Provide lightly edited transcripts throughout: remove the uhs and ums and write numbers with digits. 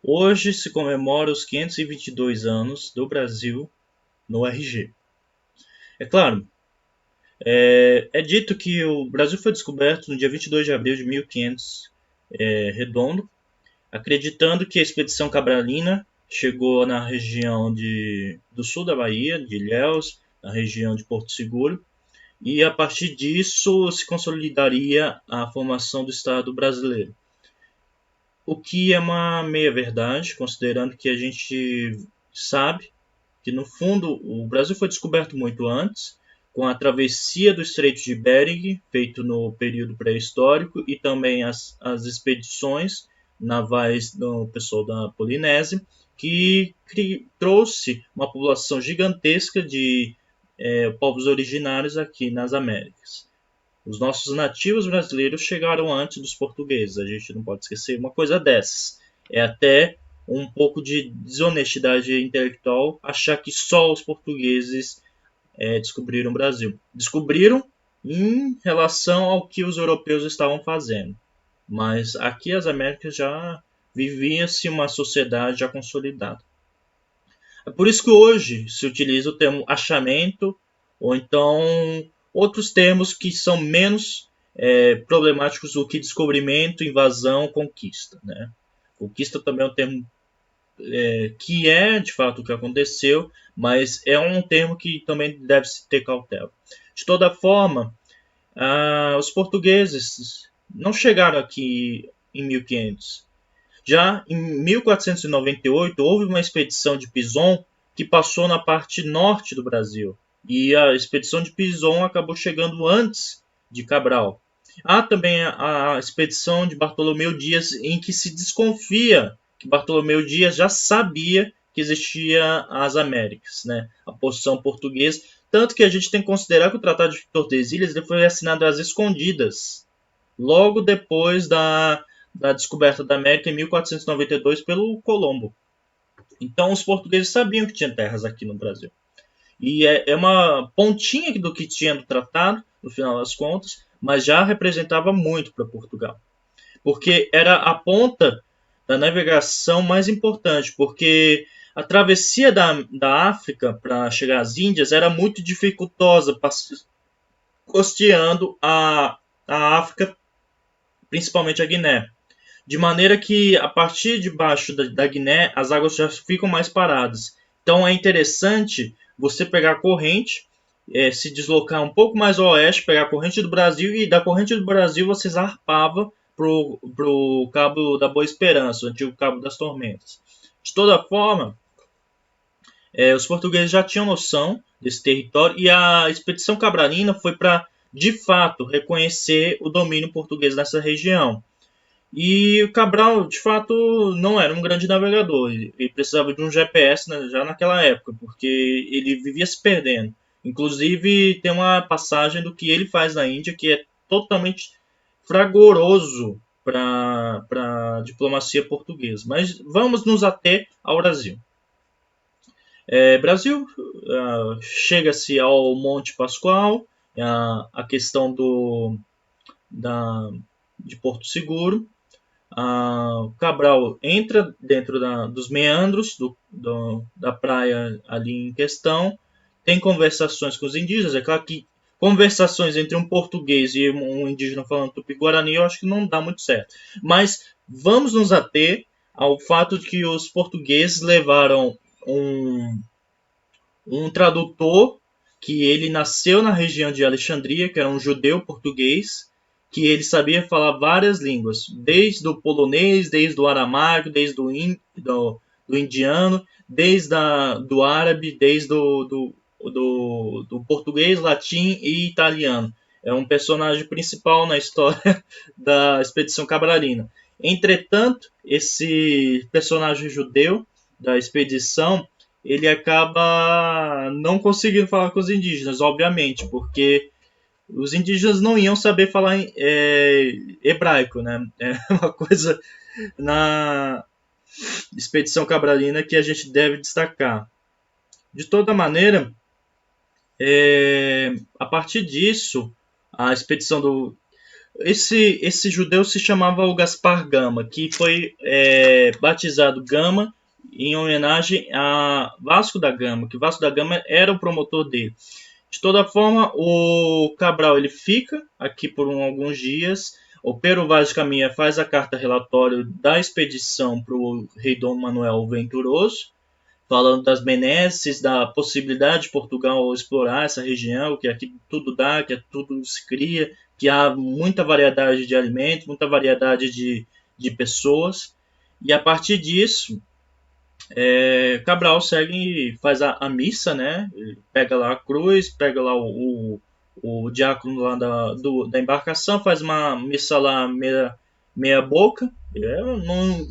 Hoje se comemora os 522 anos do Brasil no RG. É claro, é dito que o Brasil foi descoberto no dia 22 de abril de 1500, redondo, acreditando que a expedição cabralina chegou na região do sul da Bahia, de Ilhéus, na região de Porto Seguro, e a partir disso se consolidaria a formação do Estado brasileiro. O que é uma meia-verdade, considerando que a gente sabe que, no fundo, o Brasil foi descoberto muito antes, com a travessia do Estreito de Bering, feito no período pré-histórico, e também as expedições navais do pessoal da Polinésia, que trouxe uma população gigantesca de povos originários aqui nas Américas. Os nossos nativos brasileiros chegaram antes dos portugueses, a gente não pode esquecer uma coisa dessas. É até um pouco de desonestidade intelectual achar que só os portugueses descobriram o Brasil. Descobriram em relação ao que os europeus estavam fazendo. Mas aqui as Américas já vivia-se uma sociedade já consolidada. É por isso que hoje se utiliza o termo achamento ou então outros termos que são menos problemáticos do que descobrimento, invasão, conquista. Né? Conquista também é um termo que é de fato o que aconteceu, mas é um termo que também deve-se ter cautela. De toda forma, os portugueses não chegaram aqui em 1500. Já em 1498 houve uma expedição de Pinzon que passou na parte norte do Brasil. E a expedição de Pinzon acabou chegando antes de Cabral. Há também a expedição de Bartolomeu Dias, em que se desconfia que Bartolomeu Dias já sabia que existia as Américas, né? A posição portuguesa. Tanto que a gente tem que considerar que o Tratado de Tordesilhas foi assinado às escondidas, logo depois da descoberta da América em 1492 pelo Colombo. Então os portugueses sabiam que tinha terras aqui no Brasil. E é uma pontinha do que tinha no tratado, no final das contas, mas já representava muito para Portugal. Porque era a ponta da navegação mais importante, porque a travessia da África para chegar às Índias era muito dificultosa, costeando a África, principalmente a Guiné. De maneira que a partir de baixo da Guiné as águas já ficam mais paradas. Então é interessante você pegar a corrente, se deslocar um pouco mais ao oeste, pegar a corrente do Brasil e da corrente do Brasil você zarpava pro Cabo da Boa Esperança, o antigo Cabo das Tormentas. De toda forma, os portugueses já tinham noção desse território e a expedição cabralina foi para, de fato, reconhecer o domínio português nessa região. E o Cabral, de fato, não era um grande navegador. Ele precisava de um GPS, né, já naquela época, porque ele vivia se perdendo. Inclusive, tem uma passagem do que ele faz na Índia que é totalmente fragoroso para a diplomacia portuguesa. Mas vamos nos ater ao Brasil. Brasil, chega-se ao Monte Pascoal, a questão de Porto Seguro. Cabral entra dentro dos meandros da praia ali em questão, tem conversações com os indígenas. É claro que conversações entre um português e um indígena falando tupi-guarani eu acho que não dá muito certo. Mas vamos nos ater ao fato de que os portugueses levaram um tradutor que ele nasceu na região de Alexandria, que era um judeu português, que ele sabia falar várias línguas, desde o polonês, desde o aramaico, desde do indiano, desde do árabe, desde do português, latim e italiano. É um personagem principal na história da expedição cabralina. Entretanto, esse personagem judeu da expedição ele acaba não conseguindo falar com os indígenas, obviamente, porque os indígenas não iam saber falar hebraico, né? É uma coisa na expedição cabralina que a gente deve destacar. De toda maneira, a partir disso, a expedição Esse judeu se chamava o Gaspar Gama, que foi batizado Gama em homenagem a Vasco da Gama, que Vasco da Gama era o promotor dele. De toda forma, o Cabral ele fica aqui por alguns dias. O Pero Vaz de Caminha faz a carta relatório da expedição para o rei Dom Manuel Venturoso, falando das benesses, da possibilidade de Portugal explorar essa região, que aqui tudo dá, que tudo se cria, que há muita variedade de alimentos, muita variedade de pessoas. E a partir disso, Cabral segue e faz a missa, né? Ele pega lá a cruz, pega lá o diácono lá da embarcação, faz uma missa lá meia boca.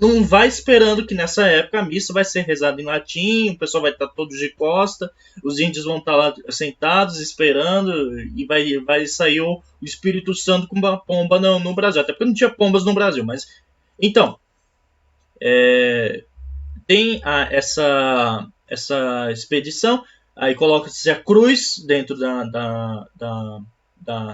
Não vai esperando que nessa época a missa vai ser rezada em latim, o pessoal vai estar todos de costa, os índios vão estar lá sentados esperando e vai sair o Espírito Santo com uma pomba no Brasil. Até porque não tinha pombas no Brasil, mas... Então, tem essa expedição, aí coloca-se a cruz dentro da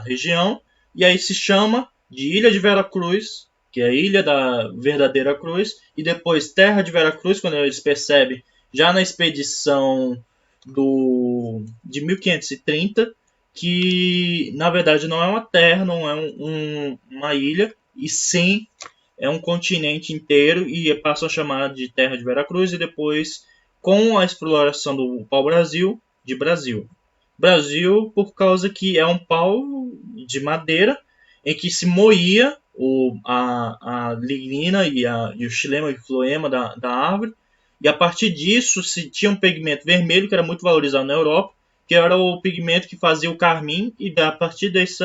região, e aí se chama de Ilha de Vera Cruz, que é a Ilha da Verdadeira Cruz, e depois Terra de Vera Cruz, quando eles percebem, já na expedição de 1530, que na verdade não é uma terra, não é uma ilha, e sim é um continente inteiro, e passam a chamar de Terra de Veracruz, e depois, com a exploração do pau-brasil, de Brasil. Brasil, por causa que é um pau de madeira em que se moía a lignina e o xilema e floema da árvore, e a partir disso se tinha um pigmento vermelho que era muito valorizado na Europa, que era o pigmento que fazia o carmim, e a partir desse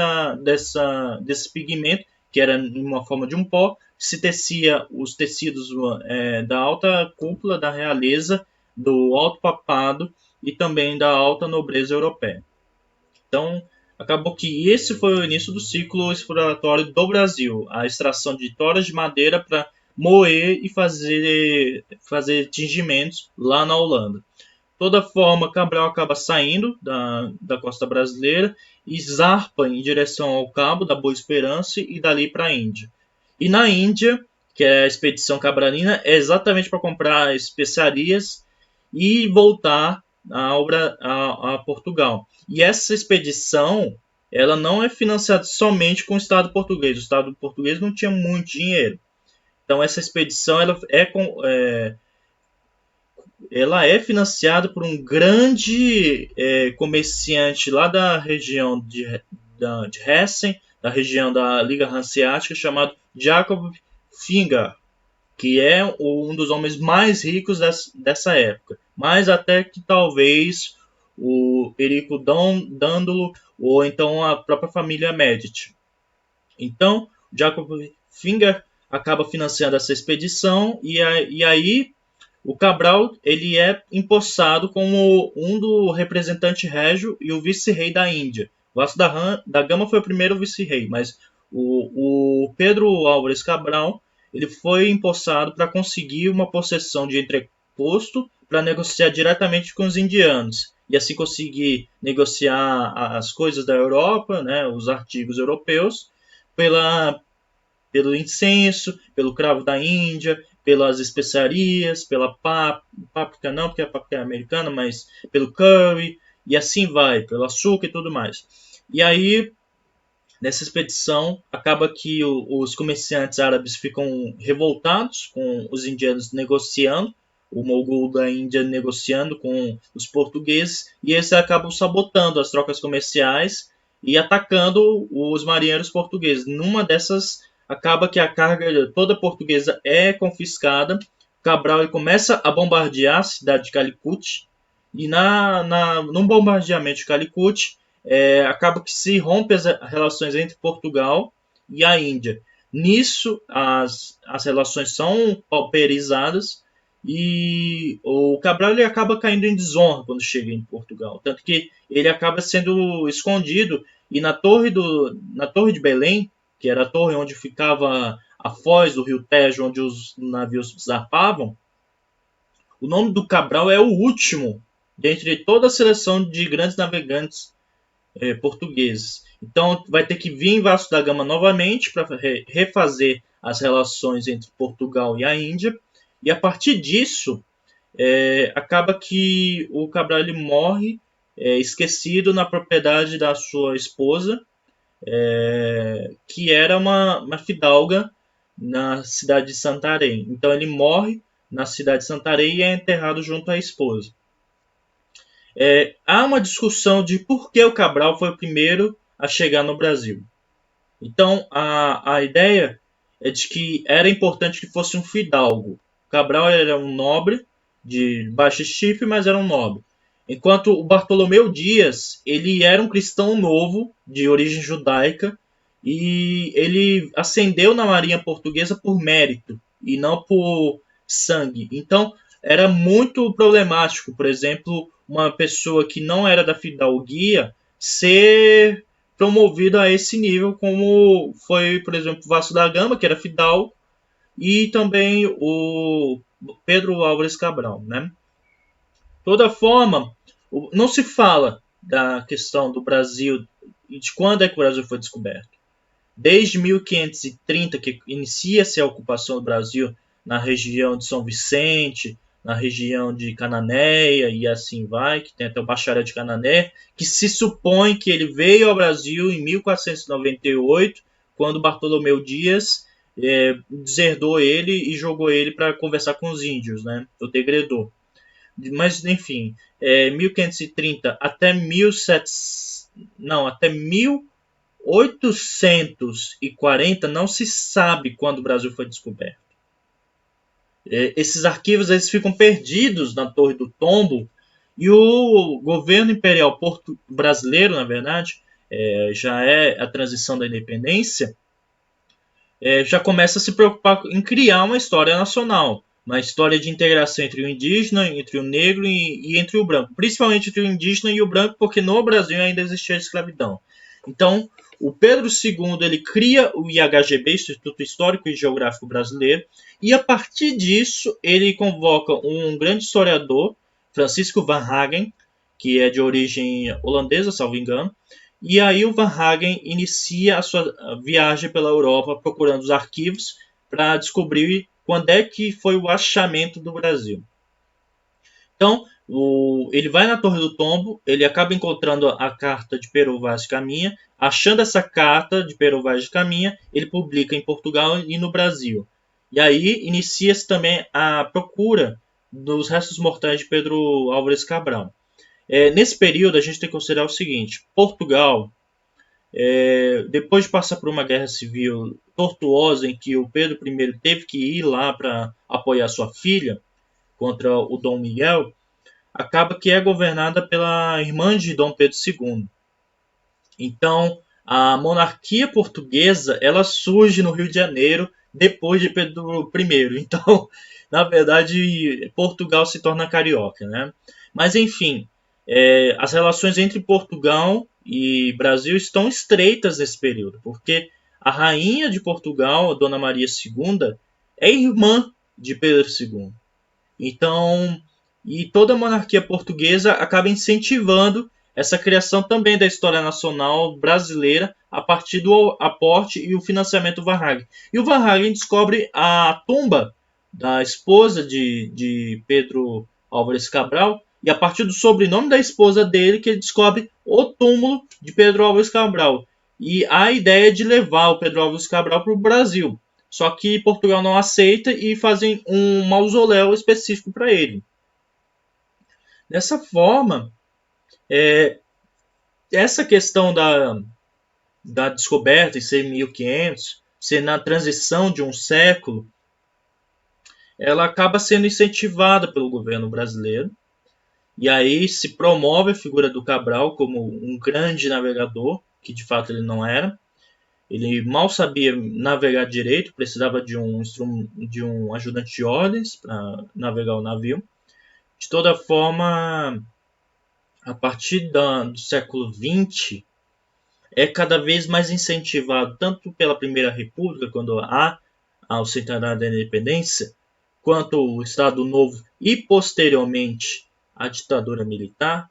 pigmento, que era em uma forma de um pó, se tecia os tecidos da alta cúpula da realeza, do alto papado e também da alta nobreza europeia. Então, acabou que esse foi o início do ciclo exploratório do Brasil, a extração de toras de madeira para moer e fazer tingimentos lá na Holanda. De toda forma, Cabral acaba saindo da costa brasileira e zarpa em direção ao Cabo da Boa Esperança e dali para a Índia. E na Índia, que é a expedição cabralina, é exatamente para comprar especiarias e voltar a Portugal. E essa expedição, ela não é financiada somente com o Estado português. O Estado português não tinha muito dinheiro. Então essa expedição ela é financiada por um grande comerciante lá da região de Hessen, da região da Liga Hanseática, chamado Jacob Finger, que é um dos homens mais ricos dessa época. Mais até que talvez o Perico Dandolo ou então a própria família Medici. Então, Jacob Finger acaba financiando essa expedição e aí o Cabral ele é empossado como um do representante régio e o vice-rei da Índia. Vasco da Gama foi o primeiro vice-rei, mas o Pedro Álvares Cabral ele foi empossado para conseguir uma possessão de entreposto para negociar diretamente com os indianos e assim conseguir negociar as coisas da Europa, né, os artigos europeus, pelo incenso, pelo cravo da Índia, pelas especiarias, pela páprica não, porque a páprica é americana, mas pelo curry, e assim vai, pelo açúcar e tudo mais. E aí, nessa expedição, acaba que os comerciantes árabes ficam revoltados com os indianos negociando, o mogul da Índia negociando com os portugueses, e eles acabam sabotando as trocas comerciais e atacando os marinheiros portugueses. Numa dessas, acaba que a carga toda portuguesa é confiscada. Cabral ele começa a bombardear a cidade de Calicut, e num bombardeamento de Calicut, acaba que se rompe as relações entre Portugal e a Índia. Nisso, as relações são pauperizadas e o Cabral ele acaba caindo em desonra quando chega em Portugal. Tanto que ele acaba sendo escondido e na torre de Belém, que era a torre onde ficava a foz do rio Tejo, onde os navios zarpavam, o nome do Cabral é o último dentre toda a seleção de grandes navegantes portugueses. Então vai ter que vir Vasco da Gama novamente para refazer as relações entre Portugal e a Índia. E a partir disso, acaba que o Cabral ele morre esquecido na propriedade da sua esposa, que era uma fidalga na cidade de Santarém. Então ele morre na cidade de Santarém e é enterrado junto à esposa. Há uma discussão de por que o Cabral foi o primeiro a chegar no Brasil. Então a ideia é de que era importante que fosse um fidalgo. Cabral era um nobre de baixo chifre, mas era um nobre. Enquanto o Bartolomeu Dias, ele era um cristão novo, de origem judaica, e ele ascendeu na marinha portuguesa por mérito, e não por sangue. Então, era muito problemático, por exemplo, uma pessoa que não era da fidalguia ser promovido a esse nível, como foi, por exemplo, Vasco da Gama, que era fidalgo, e também o Pedro Álvares Cabral, né? De toda forma, não se fala da questão do Brasil e de quando é que o Brasil foi descoberto. Desde 1530, que inicia-se a ocupação do Brasil na região de São Vicente, na região de Cananéia e assim vai, que tem até o Bacharel de Canané, que se supõe que ele veio ao Brasil em 1498, quando Bartolomeu Dias deserdou ele e jogou ele para conversar com os índios, né? O degredou. Mas, enfim, 1530 até 1700, não, até 1840 não se sabe quando o Brasil foi descoberto. Esses arquivos eles ficam perdidos na Torre do Tombo e o governo imperial brasileiro, na verdade, já é a transição da independência, já começa a se preocupar em criar uma história nacional, uma história de integração entre o indígena, entre o negro e entre o branco, principalmente entre o indígena e o branco, porque no Brasil ainda existia a escravidão. Então, o Pedro II ele cria o IHGB, Instituto Histórico e Geográfico Brasileiro, e a partir disso ele convoca um grande historiador, Francisco Van Hagen, que é de origem holandesa, salvo engano, e aí o Van Hagen inicia a sua viagem pela Europa procurando os arquivos para descobrir quando é que foi o achamento do Brasil. Então, ele vai na Torre do Tombo, ele acaba encontrando a carta de Pero Vaz de Caminha, achando essa carta de Pero Vaz de Caminha, ele publica em Portugal e no Brasil. E aí inicia-se também a procura dos restos mortais de Pedro Álvares Cabral. Nesse período, a gente tem que considerar o seguinte: Portugal, depois de passar por uma guerra civil tortuosa em que o Pedro I teve que ir lá para apoiar sua filha contra o Dom Miguel, acaba que é governada pela irmã de Dom Pedro II. Então, a monarquia portuguesa ela surge no Rio de Janeiro depois de Pedro I. Então, na verdade, Portugal se torna carioca, né? Mas, enfim, as relações entre Portugal e Brasil estão estreitas nesse período, porque a rainha de Portugal, a Dona Maria II, é irmã de Pedro II. Então, e toda a monarquia portuguesa acaba incentivando essa criação também da história nacional brasileira a partir do aporte e o financiamento do Van Hagen. E o Van Hagen descobre a tumba da esposa de Pedro Álvares Cabral, e a partir do sobrenome da esposa dele que ele descobre o túmulo de Pedro Álvares Cabral. E a ideia de levar o Pedro Álvares Cabral para o Brasil. Só que Portugal não aceita e fazem um mausoléu específico para ele. Dessa forma, essa questão da descoberta em ser 1500, ser na transição de um século, ela acaba sendo incentivada pelo governo brasileiro. E aí se promove a figura do Cabral como um grande navegador, que de fato ele não era. Ele mal sabia navegar direito, precisava de um ajudante de ordens para navegar o navio. De toda forma, a partir do século XX, é cada vez mais incentivado, tanto pela Primeira República, quando há o centenário da independência, quanto o Estado Novo e, posteriormente, a ditadura militar,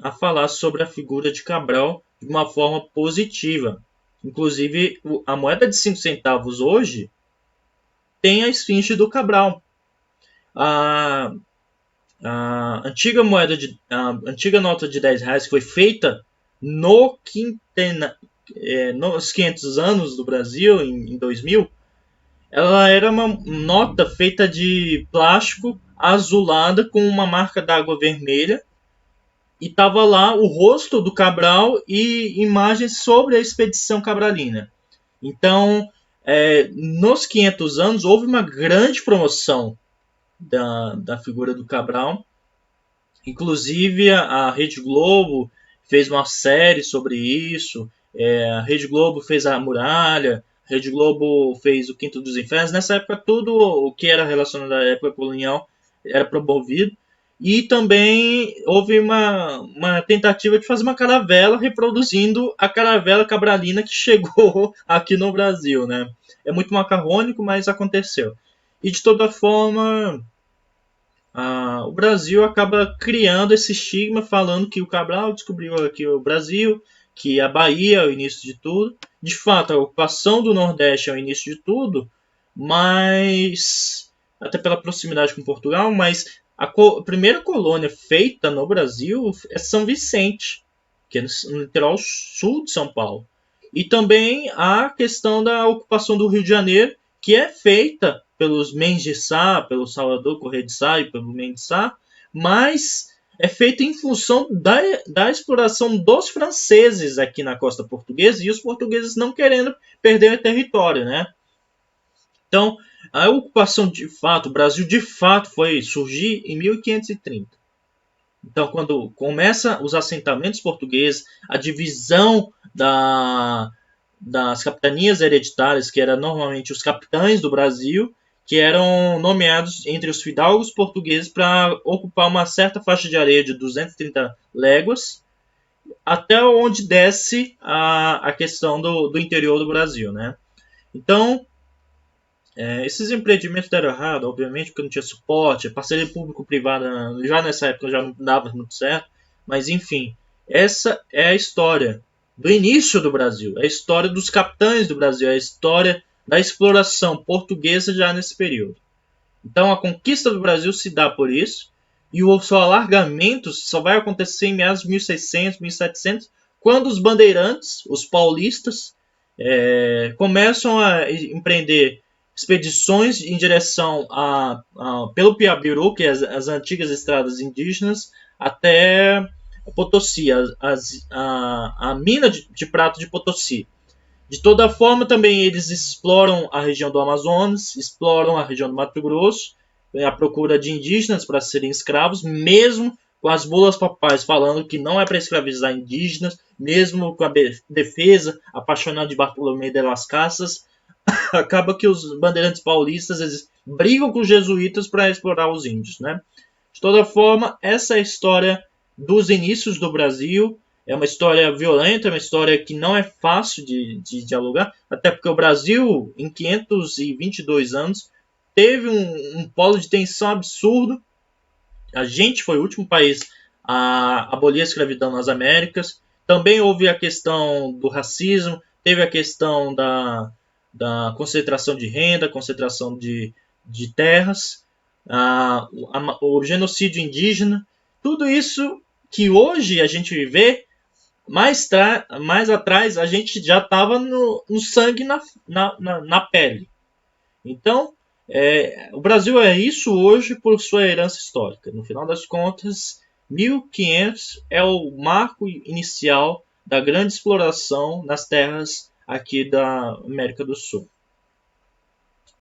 a falar sobre a figura de Cabral de uma forma positiva. Inclusive, a moeda de 5 centavos hoje tem a esfinge do Cabral. A, a antiga nota de 10 reais que foi feita no nos 500 anos do Brasil, em 2000, ela era uma nota feita de plástico azulada com uma marca d'água vermelha e tava lá o rosto do Cabral e imagens sobre a expedição cabralina. Então, nos 500 anos, houve uma grande promoção da figura do Cabral. Inclusive, a Rede Globo fez uma série sobre isso. A Rede Globo fez a Muralha, a Rede Globo fez o Quinto dos Infernos. Nessa época, tudo o que era relacionado à época colonial era promovido. E também houve uma tentativa de fazer uma caravela reproduzindo a caravela cabralina que chegou aqui no Brasil, né? É muito macarrônico, mas aconteceu. E de toda forma, o Brasil acaba criando esse estigma falando que o Cabral descobriu aqui o Brasil, que a Bahia é o início de tudo. De fato, a ocupação do Nordeste é o início de tudo, mas até pela proximidade com Portugal, mas a primeira colônia feita no Brasil é São Vicente, que é no litoral sul de São Paulo. E também a questão da ocupação do Rio de Janeiro, que é feita pelos Mendes de Sá, pelo Salvador Correia de Sá e pelo Mendes de Sá, mas é feita em função da exploração dos franceses aqui na costa portuguesa e os portugueses não querendo perder território, né? Então, a ocupação de fato, o Brasil de fato foi surgir em 1530. Então, quando começa os assentamentos portugueses, a divisão das capitanias hereditárias, que eram normalmente os capitães do Brasil, que eram nomeados entre os fidalgos portugueses para ocupar uma certa faixa de areia de 230 léguas, até onde desce a questão do interior do Brasil, né? Então, esses empreendimentos deram errado, obviamente, porque não tinha suporte, parceria público-privada já nessa época já não dava muito certo, mas enfim, essa é a história do início do Brasil, é a história dos capitães do Brasil, é a história da exploração portuguesa já nesse período. Então a conquista do Brasil se dá por isso, e o seu alargamento só vai acontecer em meados de 1600, 1700, quando os bandeirantes, os paulistas, começam a empreender expedições em direção pelo Piabiru, que é as antigas estradas indígenas, até Potosí, a mina de prata de Potosí. De toda forma, também eles exploram a região do Amazonas, exploram a região do Mato Grosso, à procura de indígenas para serem escravos, mesmo com as bulas papais falando que não é para escravizar indígenas, mesmo com a defesa apaixonada de Bartolomé de las Casas, acaba que os bandeirantes paulistas eles brigam com os jesuítas para explorar os índios, né? De toda forma, essa é a história dos inícios do Brasil. É uma história violenta, é uma história que não é fácil de dialogar, até porque o Brasil, em 522 anos, teve um polo de tensão absurdo. A gente foi o último país a abolir a escravidão nas Américas. Também houve a questão do racismo, teve a questão da concentração de renda, concentração de terras, o genocídio indígena, tudo isso que hoje a gente vê, mais atrás a gente já estava no sangue, na pele. Então, o Brasil é isso hoje por sua herança histórica. No final das contas, 1500 é o marco inicial da grande exploração nas terras aqui da América do Sul.